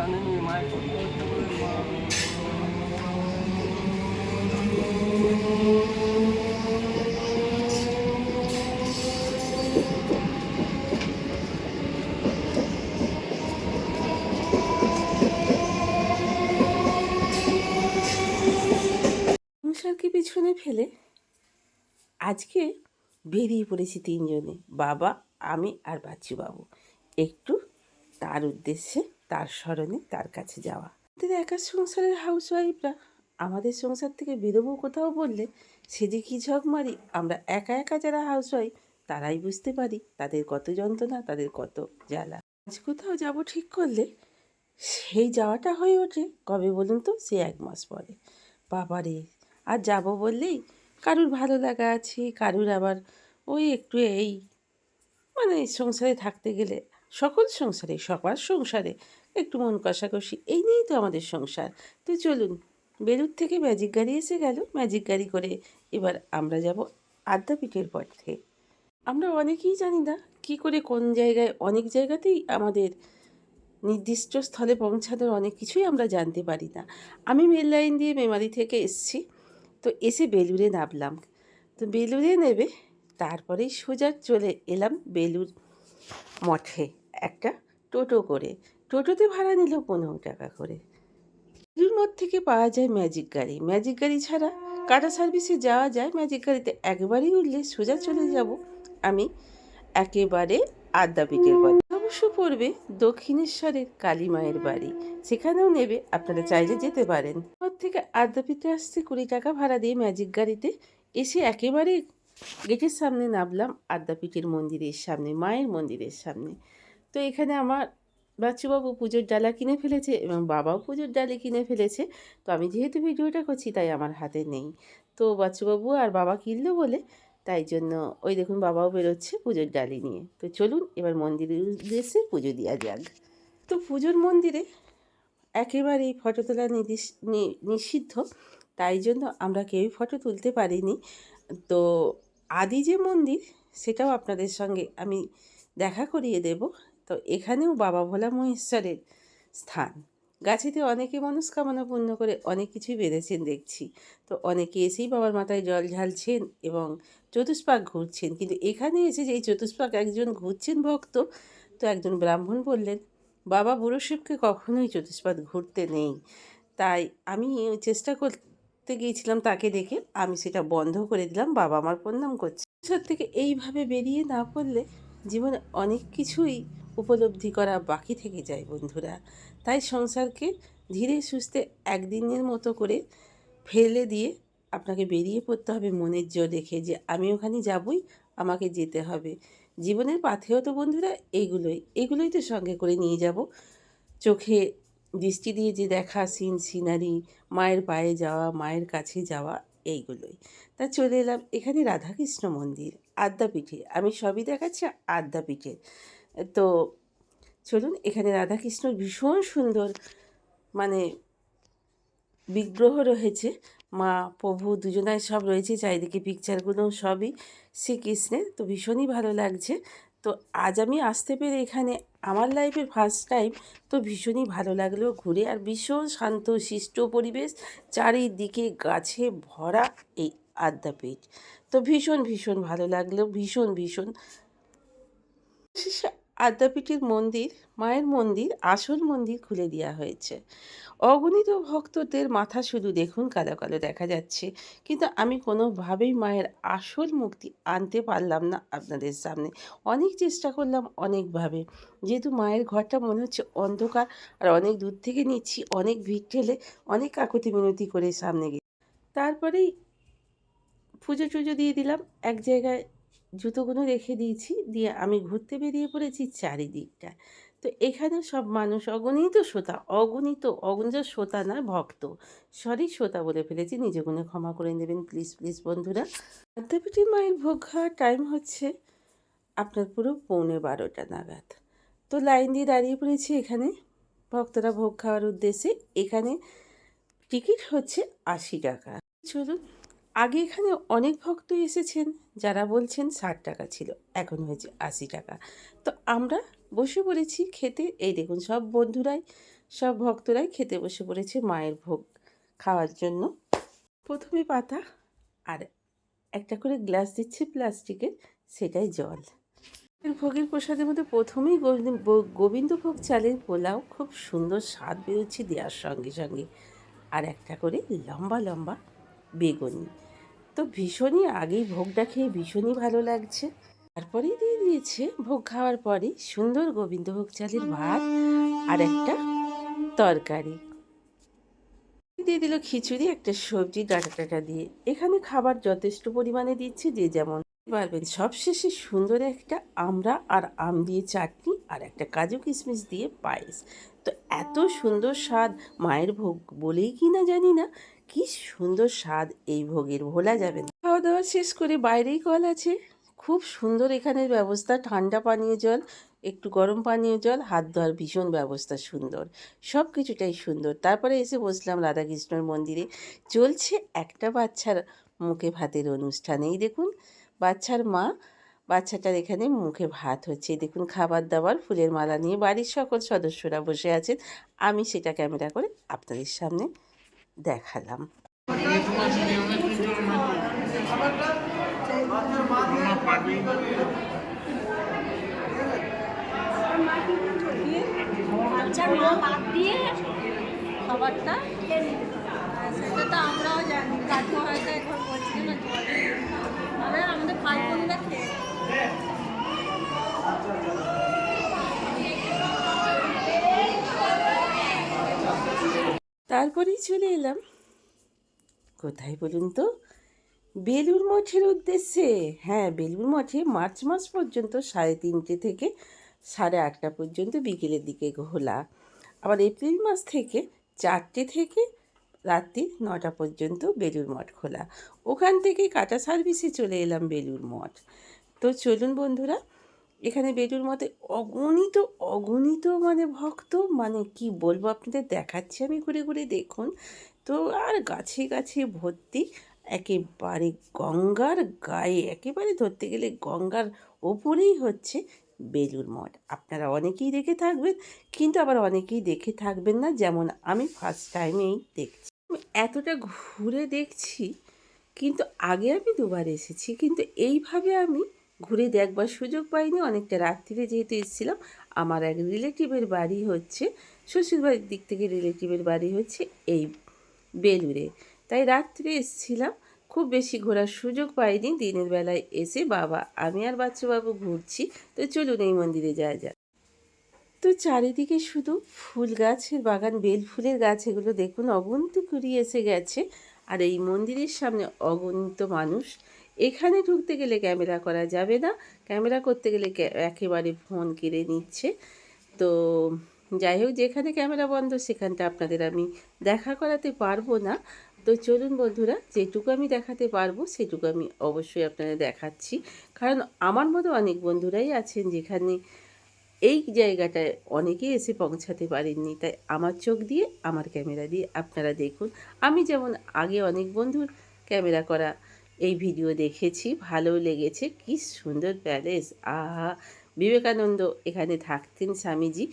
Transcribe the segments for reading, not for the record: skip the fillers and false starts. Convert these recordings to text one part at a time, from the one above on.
জানেনি মায়ের কথা হচ্ছে বলে মা সংসারকে পিছনে ফেলে আজকে বেরিয়ে পড়েছি তিনজনে, বাবা, আমি আর বাচ্চুবাবু, একটু তার উদ্দেশ্যে, তার স্মরণে তার কাছে যাওয়া। আমাদের একা সংসারের হাউসওয়াইফরা আমাদের সংসার থেকে বেরোবো কোথাও বললে সে যে কী ঝকমারি। আমরা একা একা যারা হাউসওয়াইফ তারাই বুঝতে পারি তাদের কত যন্ত্রণা, তাদের কত জ্বালা। আজ কোথাও যাব ঠিক করলে সেই যাওয়াটা হয়ে ওঠে কবে বলুন তো, সে 1 মাস পরে। বাবারে, আর যাব বললেই কারুর ভালো লাগা আছে, কারুর আবার ওই একটু এই মানে সংসারে থাকতে গেলে সকল সংসারে, সবার সংসারে একটু মন কষাকষি, এই নিয়েই তো আমাদের সংসার। তো চলুন, বেলুর থেকে ম্যাজিক গাড়ি এসে গেল, ম্যাজিক গাড়ি করে এবার আমরা যাব আদ্যাপীঠের পথে। আমরা অনেকেই জানি না কী করে কোন জায়গায়, অনেক জায়গাতেই আমাদের নির্দিষ্ট স্থলে পৌঁছানোর অনেক কিছুই আমরা জানতে পারি না। আমি মেল লাইন দিয়ে মেমারি থেকে এসছি, তো এসে বেলুড়ে নামলাম। তো বেলুড়ে নেবে তারপরেই সোজা চলে এলাম বেলুড় মঠে একটা টোটো করে। টোটোতে ভাড়া নিল 15 টাকা করে। বেলুড় মঠ থেকে পাওয়া যায় ম্যাজিক গাড়ি, ম্যাজিক গাড়ি ছাড়া কাটা সার্ভিসে যাওয়া যায়। ম্যাজিক গাড়িতে একবারই উঠলে সোজা চলে যাব আমি একেবারে আদ্যাপীঠের পথে। অবশ্য পড়বে দক্ষিণেশ্বরের কালী মায়ের বাড়ি, সেখানেও নেবে, আপনারা চাইলে যেতে পারেন। পর থেকে আদ্যাপীঠে আসতে 20 টাকা ভাড়া দিয়ে ম্যাজিক গাড়িতে এসে একেবারে গেটের সামনে নামলাম, আদ্যাপীঠের মন্দিরের সামনে, মায়ের মন্দিরের সামনে। তো এখানে আমার বাচ্চুবাবু পুজোর ডালা কিনে ফেলেছে এবং বাবাও পুজোর ডালি কিনে ফেলেছে। তো আমি যেহেতু ভিডিওটা করছি তাই আমার হাতে নেই। তো বাচ্চুবাবু আর বাবা কিনলো বলে তাই জন্য ওই দেখুন বাবাও বেরোচ্ছে পুজোর ডালি নিয়ে। তো চলুন এবার মন্দিরের উদ্দেশ্যে পুজো দেওয়া যাক। তো পুজোর মন্দিরে একেবারেই ফটো তোলা নিষিদ্ধ, তাই জন্য আমরা কেউই ফটো তুলতে পারিনি। তো আদি যে মন্দির সেটাও আপনাদের সঙ্গে আমি দেখা করিয়ে দেব। তো এখানেও বাবা ভোলা মহেশ্বরের স্থান। গাছেতে অনেকে মনস্কামনা পূর্ণ করে অনেক কিছুই বেঁধেছেন দেখছি। তো অনেকে এসেই বাবার মাথায় জল ঢালছেন এবং চতুষ্পাক ঘুরছেন। কিন্তু এখানে এসে যে এই চতুষ্পাক একজন ঘুরছেন ভক্ত, তো একজন ব্রাহ্মণ বললেন বাবা বুড়ো শিবকে কখনোই চতুষ্পাক ঘুরতে নেই। তাই আমি চেষ্টা করতে গিয়েছিলাম তাকে দেখে, আমি সেটা বন্ধ করে দিলাম, বাবা আমার প্রণাম করছে। সংসার থেকে এইভাবে বেরিয়ে না পড়লে জীবনে অনেক কিছুই উপলব্ধি করা বাকি থেকে যায় বন্ধুরা। তাই সংসারকে ধীরে সুস্থে একদিনের মতো করে ফেলে দিয়ে আপনাকে বেরিয়ে পড়তে হবে মনের জোর রেখে, যে আমি ওখানে যাবই, আমাকে যেতে হবে। জীবনের পাথেয় তো বন্ধুরা এগুলোই তো সঙ্গে করে নিয়ে যাব। চোখে দৃষ্টি দিয়ে যে দেখা সিনারি, মায়ের পায়ে যাওয়া, মায়ের কাছে যাওয়া, এইগুলোই। তা চলে এলাম এখানে রাধাকৃষ্ণ মন্দির আদ্যাপীঠে, আমি সবই দেখাচ্ছি আদ্যাপীঠে। তো চলুন, এখানে রাধাকৃষ্ণর ভীষণ সুন্দর মানে বিগ্রহ রয়েছে, মা প্রভু দুজনাই সব রয়েছে, চারিদিকে পিকচারগুলো সবই শ্রীকৃষ্ণের। তো ভীষণই ভালো লাগছে। তো আজ আমি আসতে পেরে এখানে আমার লাইফের ফার্স্ট টাইম, তো ভীষণই ভালো লাগলো ঘুরে। আর ভীষণ শান্ত শিষ্ট পরিবেশ, চারিদিকে গাছে ভরা এই আদ্যাপীঠ। তো ভীষণ ভীষণ ভালো লাগলো, ভীষণ ভীষণ। শেষে আদ্যাপীঠের মন্দির, মায়ের মন্দির, আসল মন্দির খুলে দেওয়া হয়েছে। অগণিত ভক্তদের মাথা শুধু দেখুন কালো কালো দেখা যাচ্ছে, কিন্তু আমি কোনোভাবেই মায়ের আসল মুক্তি আনতে পারলাম না আপনাদের সামনে। অনেক চেষ্টা করলাম অনেকভাবে, যেহেতু মায়ের ঘরটা মনে হচ্ছে অন্ধকার, আর অনেক দূর থেকে নিচ্ছি, অনেক ভিড় ঠেলে, অনেক কাকুতি মিনতি করে সামনে গিয়ে তারপরেই পুজো টুজো দিয়ে দিলাম। এক জায়গায় জুতোগুলো রেখে দিয়েছি, দিয়ে আমি ঘুরতে বেরিয়ে পড়েছি চারিদিকটা। তো এখানে সব মানুষ অগণিত শ্রোতা, অগণিত শ্রোতা না, ভক্ত, সরি শ্রোতা বলে ফেলেছি, নিজেগুলো ক্ষমা করে নেবেন প্লিজ প্লিজ বন্ধুরা। আদ্যাপীঠে মায়ের ভোগ খাওয়ার টাইম হচ্ছে আপনার পুরো 11:15 নাগাদ। তো লাইন দিয়ে দাঁড়িয়ে পড়েছি এখানে ভক্তরা ভোগ খাওয়ার উদ্দেশ্যে। এখানে টিকিট হচ্ছে 80 টাকা। চলুন, আগে এখানে অনেক ভক্তই এসেছেন যারা বলছেন 60 টাকা ছিল, এখন হয়েছে 80 টাকা। তো আমরা বসে পড়েছি খেতে। এই দেখুন সব বন্ধুরাই, সব ভক্তরাই খেতে বসে পড়েছে মায়ের ভোগ খাওয়ার জন্য। প্রথমে পাতা আর একটা করে গ্লাস দিচ্ছে প্লাস্টিকের, সেটাই জল। ভোগের প্রসাদের মধ্যে প্রথমেই গোবিন্দভোগ চালের পোলাও, খুব সুন্দর স্বাদ বেরোচ্ছে দেওয়ার সঙ্গে সঙ্গে, আর একটা করে লম্বা লম্বা বেগুনি। তো ভীষণই আগেই ভোগটা খেয়ে ভীষণই ভালো লাগছে। তারপরেই দিয়ে দিয়েছে ভোগ খাওয়ার পরেই সুন্দর গোবিন্দভোগ চালের ভাত আর একটা তরকারি দিয়ে দিল, খিচুড়ি, একটা সবজি ডাঁটা টাটা দিয়ে। এখানে খাবার যথেষ্ট পরিমাণে দিচ্ছে, যে যেমন পারবেন। সবশেষে সুন্দর একটা আমড়া আর আম দিয়ে চাটনি আর একটা কাজু কিশমিশ দিয়ে পায়েস। তো এত সুন্দর স্বাদ, মায়ের ভোগ বলেই কি না জানি না, কি সুন্দর স্বাদ এই ভোগের, ভোলা যাবে না। খাওয়া দাওয়া শেষ করে বাইরেই কল আছে, খুব সুন্দর এখানের ব্যবস্থা, ঠান্ডা পানীয় জল, একটু গরম পানীয় জল, হাত ধোয়ার ভীষণ ব্যবস্থা সুন্দর, সব কিছুটাই সুন্দর। তারপরে এসে বসলাম রাধাকৃষ্ণর মন্দিরে। চলছে একটা বাচ্চার মুখে ভাতের অনুষ্ঠান। এই দেখুন বাচ্চার মা, বাচ্চাটার এখানে মুখে ভাত হচ্ছে। দেখুন খাবার দাবার, ফুলের মালা নিয়ে বাড়ির সকল সদস্যরা বসে আছেন। আমি সেটা ক্যামেরা করে আপনাদের সামনে দেখালাম। বাচ্চার মা বাদ দিয়ে খাবারটা খেয়ে নিতে, সেটা তো আমরাও জানি। কাকু হয়তো একবার বলছিল না তবে আমাদের ভাই বোনরা খেয়ে তারপরেই চলে এলাম কোথায় বলুন তো, বেলুড় মঠের উদ্দেশ্যে। হ্যাঁ, বেলুড় মঠে মার্চ মাস পর্যন্ত 3:30 থেকে 8:30 পর্যন্ত বিকেলের দিকে খোলা। আবার এপ্রিল মাস থেকে 4টে থেকে রাত্রি 9টা পর্যন্ত বেলুড় মঠ খোলা। ওখান থেকে কাটা সার্ভিসে চলে এলাম বেলুড় মঠ। তো চলুন বন্ধুরা, এখানে বেলুড় মঠে অগণিত অগণিত মানে ভক্ত, মানে কি বলবো আপনাদের, দেখাচ্ছি আমি ঘুরে ঘুরে দেখুন। তো আর গাছে গাছে ভর্তি, একেবারে গঙ্গার গায়ে, একেবারে ধরতে গেলে গঙ্গার ওপরেই হচ্ছে বেলুড় মঠ। আপনারা অনেকেই দেখে থাকবেন, কিন্তু আবার অনেকেই দেখে থাকবেন না, যেমন আমি ফার্স্ট টাইমেই দেখছি। আমি এতটা ঘুরে দেখছি, কিন্তু আগে আমি দুবার এসেছি, কিন্তু এইভাবে আমি ঘুরে দেখবার সুযোগ পাইনি। অনেকটা রাত্রিরে যেহেতু এসেছিলাম, আমার এক রিলেটিভের বাড়ি হচ্ছে, শ্বশুরবাড়ির দিক থেকে রিলেটিভের বাড়ি হচ্ছে এই বেলুড়ে, তাই রাত্রে এসেছিলাম, খুব বেশি ঘোরার সুযোগ পাইনি। দিনের বেলায় এসে বাবা, আমি আর বাচ্চাবাবু ঘুরছি। তো চলুন এই মন্দিরে যাওয়া যাক। তো চারিদিকে শুধু ফুল গাছের বাগান, বেল ফুলের গাছ, এগুলো দেখুন অগণিত কুড়িয়ে এসে গেছে। আর এই মন্দিরের সামনে অগণিত মানুষ। এখানে ঢুকতে গেলে ক্যামেরা করা যাবে না, ক্যামেরা করতে গেলে একেবারে ফোন কেড়ে নিচ্ছে। তো যাই হোক, যেখানে ক্যামেরা বন্ধ সেখানটা আপনাদের আমি দেখা করাতে পারবো না। তো চলুন বন্ধুরা, যেটুকু আমি দেখাতে পারবো সেটুকু আমি অবশ্যই আপনাদের দেখাচ্ছি। কারণ আমার মতো অনেক বন্ধুরাই আছেন যেখানে এই জায়গাটায় অনেকেই এসে পৌঁছাতে পারেননি, তাই আমার চোখ দিয়ে, আমার ক্যামেরা দিয়ে আপনারা দেখুন। আমি যেমন আগে অনেক বন্ধুর ক্যামেরা করা এই ভিডিও দেখেছি, ভালোও লেগেছে। কি সুন্দর প্যালেস, আহা! বিবেকানন্দ এখানে থাকতেন, স্বামীজি।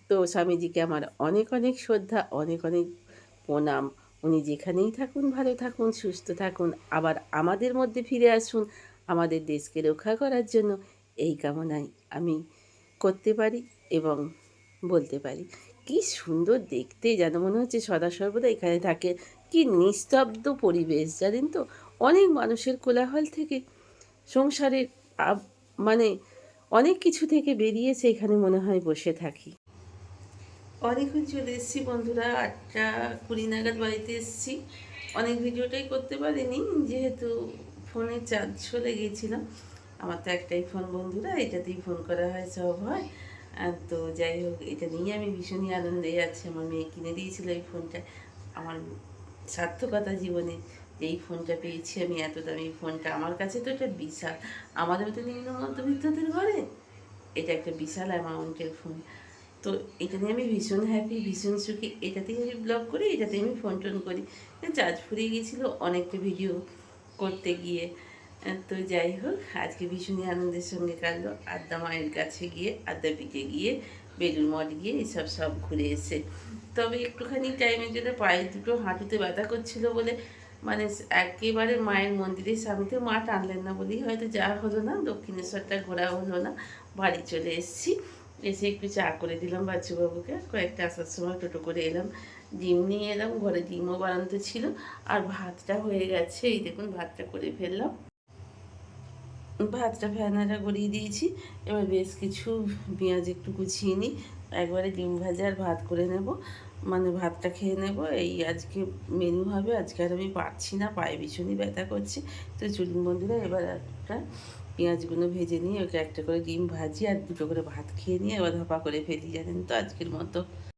তো স্বামীজিকে আমার অনেক অনেক শ্রদ্ধা, অনেক অনেক প্রণাম। উনি যেখানেই থাকুন ভালো থাকুন, সুস্থ থাকুন, আবার আমাদের মধ্যে ফিরে আসুন আমাদের দেশকে রক্ষা করার জন্য। এই কামনাই আমি করতে পারি এবং বলতে পারি। কি সুন্দর দেখতে, যেন মনে হচ্ছে সদা সর্বদা এখানে থাকে। কি নিস্তব্ধ পরিবেশ জানেন তো, অনেক মানুষের কোলাহল থেকে, সংসারের মানে অনেক কিছু থেকে বেরিয়ে এখানে মনে হয় বসে থাকি। অনেকক্ষণ চলে এসেছি বন্ধুরা, 8:20 নাগাদ বাড়িতে এসেছি। অনেক ভিডিওটাই করতে পারিনি, যেহেতু ফোনে চার্জ চলে গিয়েছিলাম। আমার তো একটাই ফোন বন্ধুরা, এটাতেই ফোন করা হয়, সব হয়। তো যাই হোক, এটা নিয়ে আমি ভীষণই আনন্দে আছি। আমার মেয়ে কিনে দিয়েছিল এই ফোনটা, আমার সার্থকতা জীবনে। এই ফোনটা পেয়েছি আমি, এত দামি ফোনটা। আমার কাছে তো এটা বিশাল, আমাদের মতো নিম্ন মধ্যবিত্তদের ঘরে এটা একটা বিশাল অ্যামাউন্টের ফোন। তো এটা নিয়ে আমি ভীষণ হ্যাপি, ভীষণ সুখী। এটাতেই আমি ব্লগ করি, এটাতেই আমি ফোন টোন করি। চার্জ ফুরিয়ে গিয়েছিলো অনেকটা ভিডিও করতে গিয়ে, তো যাই হোক, আজকে ভীষণই আনন্দের সঙ্গে কাটলো। আদ্যা মায়ের কাছে গিয়ে, আদ্যাপীঠে গিয়ে, বেলুড় মঠ গিয়ে এসব সব ঘুরে এসে, তবে একটুখানি টাইমের জন্য পায়ে দুটো হাঁটুতে ব্যথা করছিল বলে মানে একেবারে মায়ের মন্দিরের সামনে মা টানলেন না বলেই হয়তো যাওয়া হলো না, দক্ষিণেশ্বরটা ঘোরা হলো না। বাড়ি চলে এসেছি, এসে একটু চা করে দিলাম বাচ্চুবাবুকে, কয়েকটা আসার সময় টোটো করে এলাম, ডিম নিয়ে এলাম, ঘরে ডিমও বানাতে ছিল, আর ভাতটা হয়ে গেছে, এই দেখুন ভাতটা করে ফেললাম। ভাতটা ফ্যানাটা গড়িয়ে দিয়েছি, এবার বেশ কিছু পেঁয়াজ একটু কুচিয়ে নিই, একবারে ডিম ভাজা আর ভাত করে নেব, মানে ভাতটা খেয়ে নেব। এই আজকে মেনু হবে। আজকে আর আমি পারছি না, পায়ে ভীষণই ব্যথা করছে। তো চলুন বন্ধুরা, এবার একটা পেঁয়াজগুলো ভেজে নিয়ে ওকে একটা করে ডিম ভাজি আর দুটো করে ভাত খেয়ে নিয়ে এবার ধপা করে ফেলি, জানেন তো আজকের মতো।